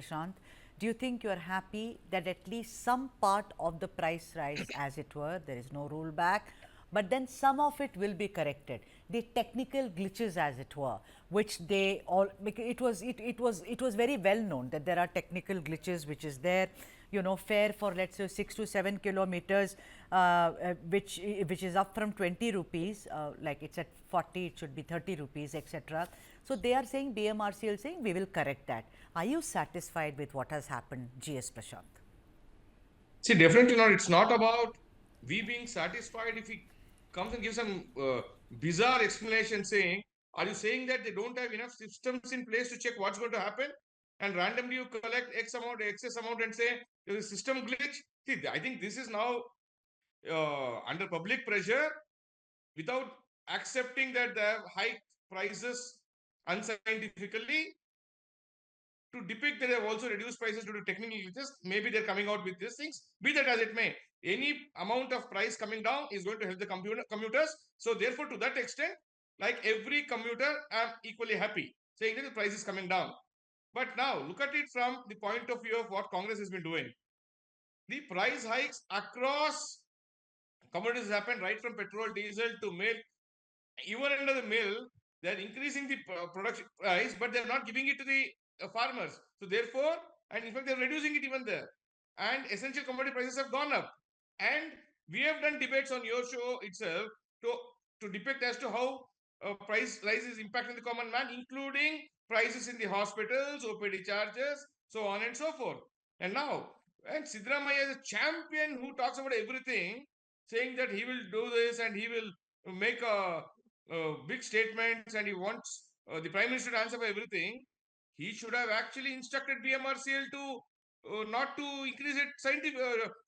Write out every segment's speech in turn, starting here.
Prashant. Do you think you are happy that at least some part of the price rise, as it were, there is no rollback, but then some of it will be corrected? The technical glitches, as it were, which they all, it was very well known that there are technical glitches which is there. You know, fare for, let's say, 6 to 7 kilometers, which is up from 20 rupees, like it's at 40, it should be 30 rupees, etc. So they are saying, BMRCL saying, we will correct that. Are you satisfied with what has happened, GS Prashant? See, definitely not. It's not about we being satisfied. If he comes and gives some bizarre explanation saying, are you saying that they don't have enough systems in place to check what's going to happen? And randomly you collect X amount, excess amount and say there is a system glitch? See, I think this is now under public pressure without accepting that they have high prices unscientifically, to depict that they have also reduced prices due to technical glitches. Maybe they're coming out with these things. Be that as it may, any amount of price coming down is going to help the commuters. So therefore, to that extent, like every commuter, I'm equally happy saying that the price is coming down. But now look at it from the point of view of what Congress has been doing. The price hikes across commodities happen, right from petrol, diesel to milk. Even under the mill, they're increasing the production price, but they're not giving it to the farmers. So therefore, and in fact, they're reducing it even there. And essential commodity prices have gone up. And we have done debates on your show itself to depict as to how price rise is impacting the common man, including prices in the hospitals, OPD charges, so on and so forth. And now, and Siddaramaiah is a champion who talks about everything, saying that he will do this and he will make a big statements and he wants the Prime Minister to answer for everything. He should have actually instructed BMRCL to not to increase it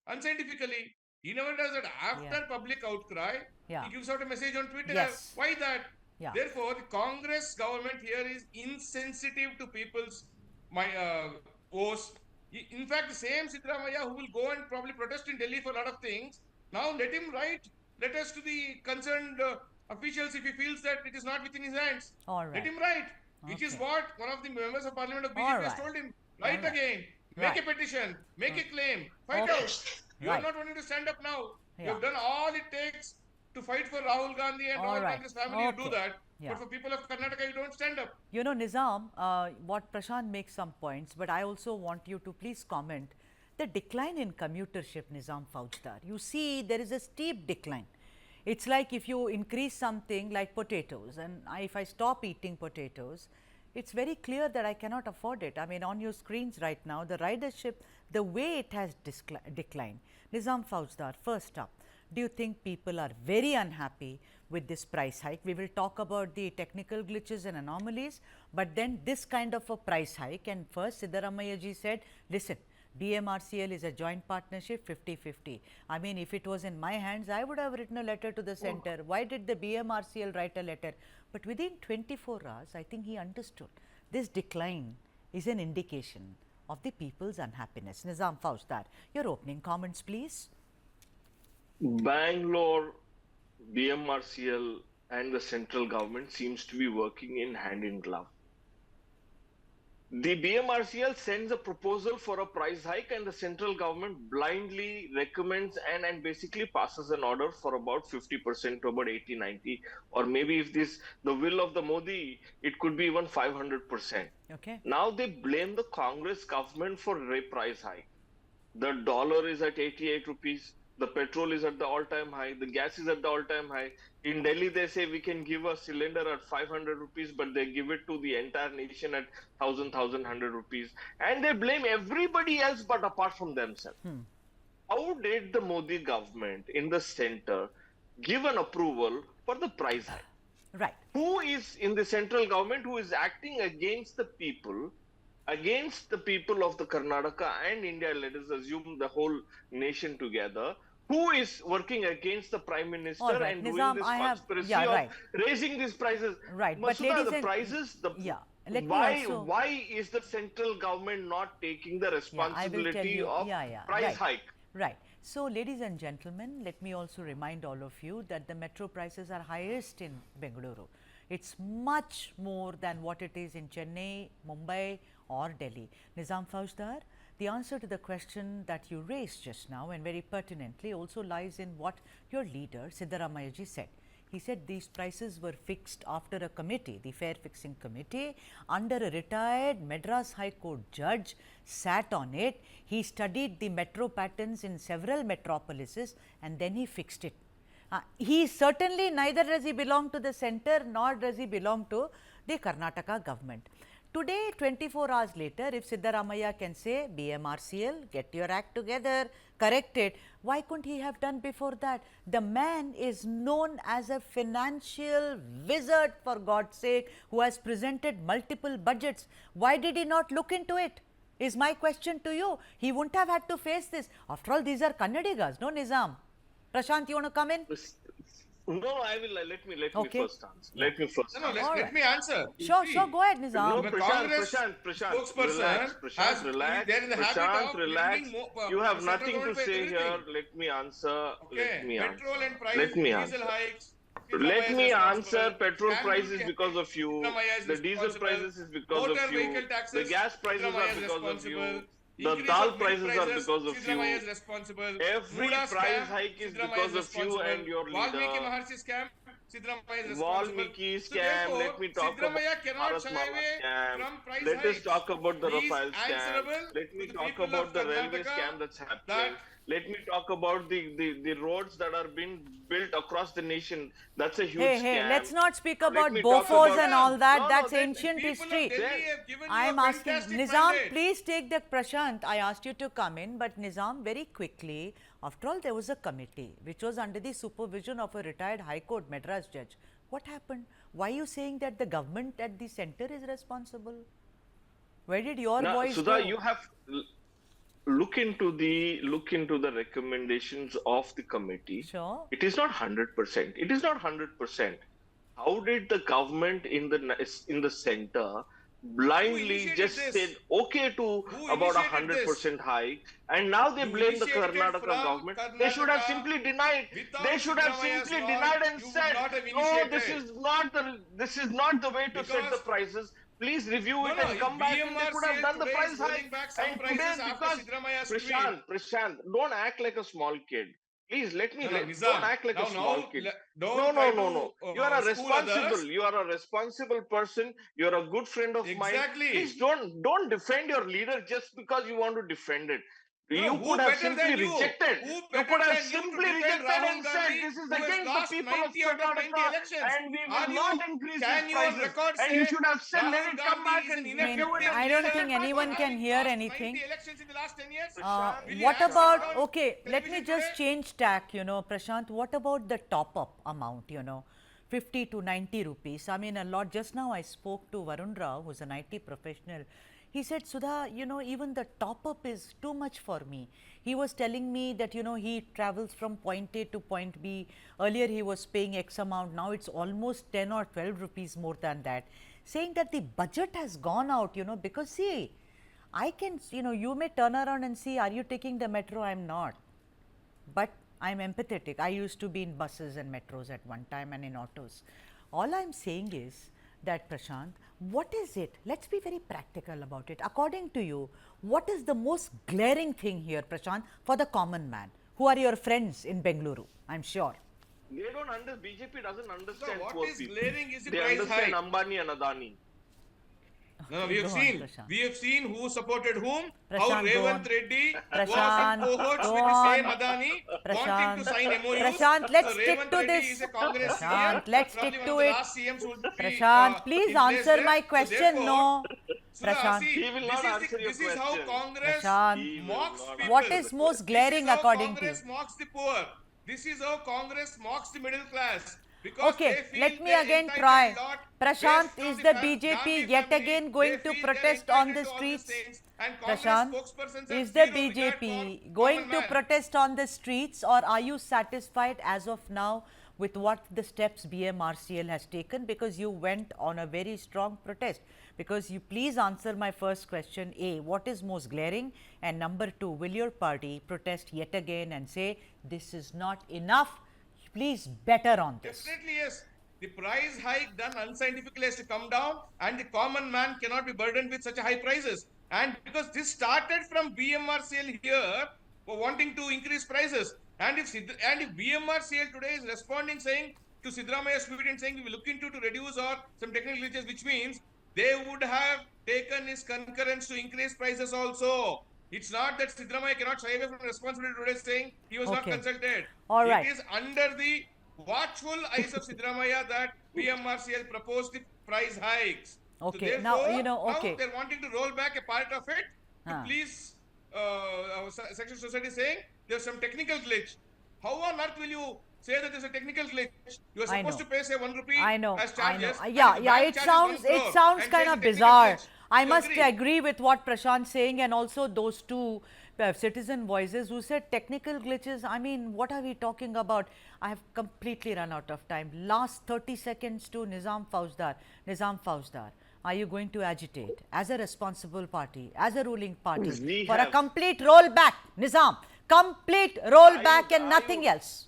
unscientifically. He never does that. After public outcry, he gives out a message on Twitter. Yes. Why that? Yeah. Therefore, the Congress government here is insensitive to people's woes. In fact, the same Siddaramaiah who will go and probably protest in Delhi for a lot of things, now let him write letters to the concerned officials if he feels that it is not within his hands. All right. Let him write, which is what one of the members of parliament of BJP has told him. Write again, make a petition, make a claim, fight out. You are not wanting to stand up now. You have done all it takes to fight for Rahul Gandhi and Rahul Gandhi's family. You do that. But for people of Karnataka, you don't stand up. You know, Nizam, what Prashant makes some points, but I also want you to please comment the decline in commutership, Nizam Faujdar. You see, there is a steep decline. It's like if you increase something like potatoes, and if I stop eating potatoes, it's very clear that I cannot afford it. I mean, on your screens right now, the ridership, the way it has declined. Nizam Faujdar, first up, do you think people are very unhappy with this price hike? We will talk about the technical glitches and anomalies, but then this kind of a price hike. And first, Siddaramaiah ji said, listen, BMRCL is a joint partnership 50-50. I mean, if it was in my hands, I would have written a letter to the center. Why did the BMRCL write a letter? But within 24 hours, I think he understood this decline is an indication of the people's unhappiness. Nizam Faujdar, your opening comments, please. Bangalore, BMRCL and the central government seems to be working in hand in glove. The BMRCL sends a proposal for a price hike and the central government blindly recommends and basically passes an order for about 50% to about 80-90, or maybe if this the will of the Modi, it could be even 500%. Okay. Now they blame the Congress government for a price hike. The dollar is at 88 rupees. The petrol is at the all-time high. The gas is at the all-time high. In Delhi, they say we can give a cylinder at 500 rupees, but they give it to the entire nation at 1,100 rupees. And they blame everybody else but apart from themselves. How did the Modi government in the center give an approval for the price hike? Right. Who is in the central government who is acting against the people of the Karnataka and India, let us assume the whole nation together, who is working against the Prime Minister and Nizam, doing this conspiracy of raising these prices? Right. But Sudha, the prices, why is the central government not taking the responsibility of price hike? Right. So, ladies and gentlemen, let me also remind all of you that the metro prices are highest in Bengaluru. It's much more than what it is in Chennai, Mumbai or Delhi. Nizam Faujdar, the answer to the question that you raised just now and very pertinently also lies in what your leader Siddaramaiah ji said. He said these prices were fixed after a committee, the Fare Fixing Committee, under a retired Madras High Court judge, sat on it. He studied the metro patterns in several metropolises and then he fixed it. He certainly, neither does he belong to the centre nor does he belong to the Karnataka government. Today, 24 hours later, if Siddaramaiah can say, BMRCL, get your act together, correct it, why couldn't he have done before that? The man is known as a financial wizard, for God's sake, who has presented multiple budgets. Why did he not look into it? Is my question to you. He wouldn't have had to face this. After all, these are Kannadigas, no, Nizam? Prashant, you want to come in? No, I will. Let me Okay. first answer. Let me first. No, answer. let me answer. Sure, See, sure, go ahead, Nizam. No, the Prashant, spokesperson relax, relax. they're in the habit Prashant, of relax. bringing more, You have central nothing to government by say everything. here. Let me answer. Okay, Let me petrol answer. and price, Let me diesel answer. hikes. Let Siddaramaiah me is answer. responsible. Petrol Stamp price duty is because of you. Siddaramaiah is The diesel responsible. prices is because Motor of you. vehicle taxes, The gas prices Siddaramaiah are is because of responsible. you. The Increase dal of milk prices are because of Siddaramaiah is you. responsible. Every Muda price scam, hike is Siddaramaiah because is of you responsible. and your Valmiki leader. Maharshi scam, Siddaramaiah is responsible. Valmiki So scam. therefore, Let me talk about Siddaramaiah cannot Bharat shy Mala away scam. from price Let us hikes. talk about the He is Rafale scam. answerable Let to me the talk people about of the railway Karnataka scam that's happening. that Let me talk about the roads that are being built across the nation. That's a huge Hey, scam. hey, let's not speak Let about me talk Bofors about- and all that. No, That's then ancient people of history. Delhi have given I you am a asking fantastic Nizam, mandate. please take the Prashant. I asked you to come in, but Nizam, very quickly, after all, there was a committee which was under the supervision of a retired High Court Madras judge. What happened? Why are you saying that the government at the centre is responsible? Where did your Now, voice Sudha, go? you have look into the recommendations of the committee. Sure. It is not 100%. It is not 100%. How did the government in the center blindly initiated just this? said okay to Who about initiated 100% hike, and now they You blame the initiated Karnataka from government? They should have Karnataka simply denied. without They should have Siddaramaiah's simply law, denied and you would said, not have no, initiated. this is not the way to set the Because- prices. Please review No, it no, and if come back, and they could have BMRCL done the today is price rolling hike. back some And today, prices after because Siddaramaiah's tweet. Prashant, don't act like a small kid. Please let me No, no, don't Nizam. act like a Now, small kid. don't try to You are a school others. responsible. You are a responsible person. You are a good friend of mine. Exactly. Please don't defend your leader just because you want to defend it. No, You who could have better simply than you? rejected. Who You better could have than you to simply defend rejected Rahul and said Gandhi, this is who has against the lost people of 90 out of 90 Karnataka elections? and we will Are not you- increase can these your prices. record And say you should have said let Rahul it come Gandhi back is and an review it. ineffective and I don't leader think anyone for can having hear lost anything. 90 elections in the last 10 years? Prashant, Will you What answer about, on okay, let me television just today? change tack, Prashant, what about the top-up amount, 50 to 90 rupees? I mean, a lot. Just now I spoke to Varun Rao, who's an IT professional. He said, Sudha, even the top-up is too much for me. He was telling me that, he travels from point A to point B. Earlier he was paying X amount. Now it's almost 10 or 12 rupees more than that. Saying that the budget has gone out, because see, I can, you may turn around and see, are you taking the metro? I'm not. But I'm empathetic. I used to be in buses and metros at one time and in autos. All I'm saying is that, Prashant, what is it? Let's be very practical about it. According to you, what is the most glaring thing here, Prashant, for the common man? Who are your friends in Bengaluru? I'm sure. They don't understand. BJP doesn't understand what poor is people. glaring is the They price understand hike. Ambani and Adani. No, we have Go on, seen. Prashant. We have seen who supported whom. How Prashant, go on. Revant Reddy was Prashant, in cohorts go with the same on. Adani, Prashant, wanting to sign MOUs. Prashant, let's so stick Revant to Reddy this. is a Congress Prashant, CM. let's probably stick one to of the it. last CMs who will be Prashant, please in place answer there. my So question. therefore, No. Sudha, Prashant. see, He will not answer your this is how question. Congress Prashant. He will mocks not people. What is most glaring this is how according to you? Congress mocks the poor. This is how Congress mocks the middle class. Because Okay, they feel let me they're again entitled try. a lot Prashant, based on is the the Gandhi BJP yet family. again going They to feel they're protest on entitled the to all these streets? things. And Congress Prashant, spokespersons have is the zero regard for BJP going common to man. protest on the streets, or are you satisfied as of now with what the steps BMRCL has taken? Because you went on a very strong protest. Because you please answer my first question, A, what is most glaring? And number two, will your party protest yet again and say this is not enough? Please better on this. Definitely yes. The price hike done unscientifically has to come down, and the common man cannot be burdened with such a high prices. And because this started from BMRCL here for wanting to increase prices, and if BMRCL today is responding saying to Siddaramaiah's tweet and saying we will look into to reduce or some technical glitches, which means they would have taken his concurrence to increase prices also. It's not that Siddaramaiah cannot shy away from responsibility today saying he was not Okay. consulted. All right. It is under the watchful eyes of Siddaramaiah that BMRCL proposed the price hikes. Okay. So Now, now they're wanting to roll back a part of it to please section society saying there's some technical glitch. How on earth will you say that there's a technical glitch? You are supposed to pay say 1 rupee as charges. Yeah, it sounds kind of bizarre. I must agree with what Prashant's saying, and also those two citizen voices who said technical glitches. I mean, what are we talking about? I have completely run out of time. Last 30 seconds to Nizam Fauzdar. Nizam Fauzdar, are you going to agitate as a responsible party, as a ruling party, for a complete rollback? Nizam, complete rollback and nothing else.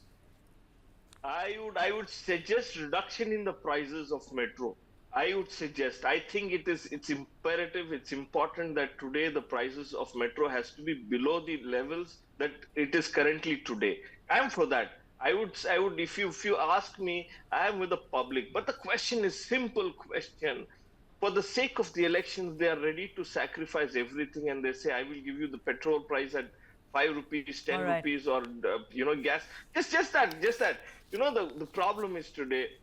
I would suggest reduction in the prices of metro. I would suggest. I think it's imperative. It's important that today the prices of metro has to be below the levels that it is currently today. I am for that. I would. If you ask me, I am with the public. But the question is simple question. For the sake of the elections, they are ready to sacrifice everything, and they say, "I will give you the petrol price at 5 rupees, 10 rupees, or gas." Just that. The problem is today.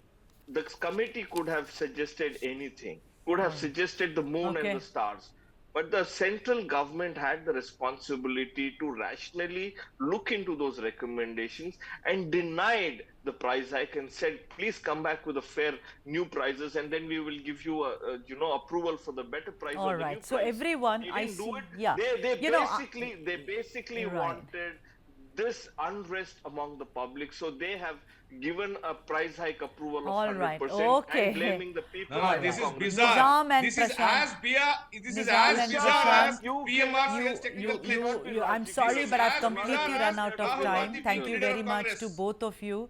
The committee could have suggested anything, could have suggested the moon and the stars. But the central government had the responsibility to rationally look into those recommendations and denied the price hike and said, please come back with a fair new prices, and then we will give you approval for the better price. All right. New so price. everyone, They I didn't see. do it. Yeah. They basically wanted this unrest among the public, so they have given a price hike approval of 100% and blaming the people. This is bizarre. This is as bizarre as BMRCL's technical glitch. I'm sorry, but I've completely run out of time. Thank you very much to both of you.